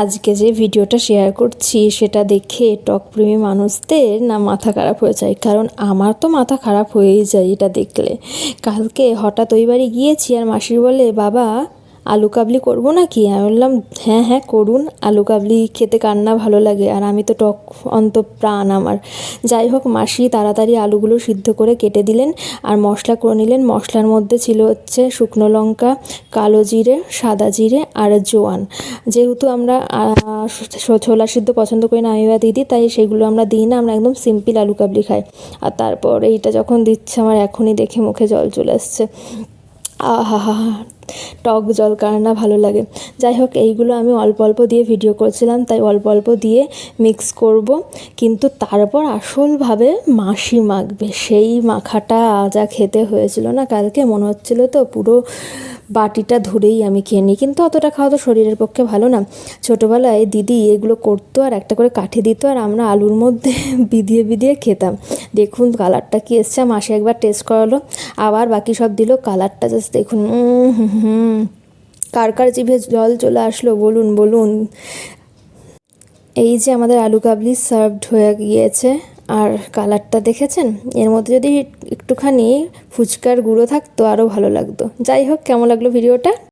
আজকে যে ভিডিওটা শেয়ার করছি সেটা দেখে টকপ্রেমী মানুষদের না মাথা খারাপ হয়ে যায়, কারণ আমার তো মাথা খারাপ হয়েই যায় এটা দেখলে। কালকে হঠাৎ ওই বাড়ি গিয়েছি আর মাসির বলে, বাবা আলু কাবলি করবো নাকি? আমি বললাম হ্যাঁ হ্যাঁ করুন, আলু কাবলি খেতে কার না ভালো লাগে, আর আমি তো টক প্রাণ আমার। যাই হোক, মাসি তাড়াতাড়ি আলুগুলো সিদ্ধ করে কেটে দিলেন আর মশলা করে নিলেন। মশলার মধ্যে ছিল হচ্ছে শুকনো লঙ্কা, কালো জিরে, সাদা জিরে আর জোয়ান। যেহেতু আমরা ছোলা সিদ্ধ পছন্দ করি না আমি বা দিদি, তাই সেগুলো আমরা দিই না, আমরা একদম সিম্পল আলু কাবলি খাই। আর তারপর এইটা যখন দিচ্ছে আমার এখনই দেখে মুখে জল চলে আসছে। আহা হা হা, টক জল কার না ভালো লাগে। যাই হোক, এইগুলো আমি অল্প অল্প দিয়ে ভিডিও করছিলাম, তাই অল্প অল্প দিয়ে মিক্স করব, কিন্তু তারপর আসলভাবে মাসি মাখবে। সেই মাখাটা যা খেতে হয়েছিল না কালকে, মনে হচ্ছিল তো পুরো বাটিটা ধরেই আমি খেয়ে নিই, কিন্তু অতটা খাওয়া তো শরীরের পক্ষে ভালো না। ছোটোবেলায় দিদি এগুলো করতো আর একটা করে কাঠি দিত আর আমরা আলুর মধ্যে বিধিয়ে বিধিয়ে খেতাম। দেখুন কালারটা কি এসছে, মাসি একবার টেস্ট করালো, আবার বাকি সব দিল, কালারটা জাস্ট দেখুন। কার কার জিভে জল চলে আসলো বলুন বলুন। এই যে আমাদের আলু কাবলি সার্ভড হয়ে গিয়েছে, আর কালারটা দেখেছেন? এর মধ্যে যদি একটুখানি ফুচকার গুঁড়ো থাকতো আরও ভালো লাগতো। যাই হোক, কেমন লাগলো ভিডিওটা?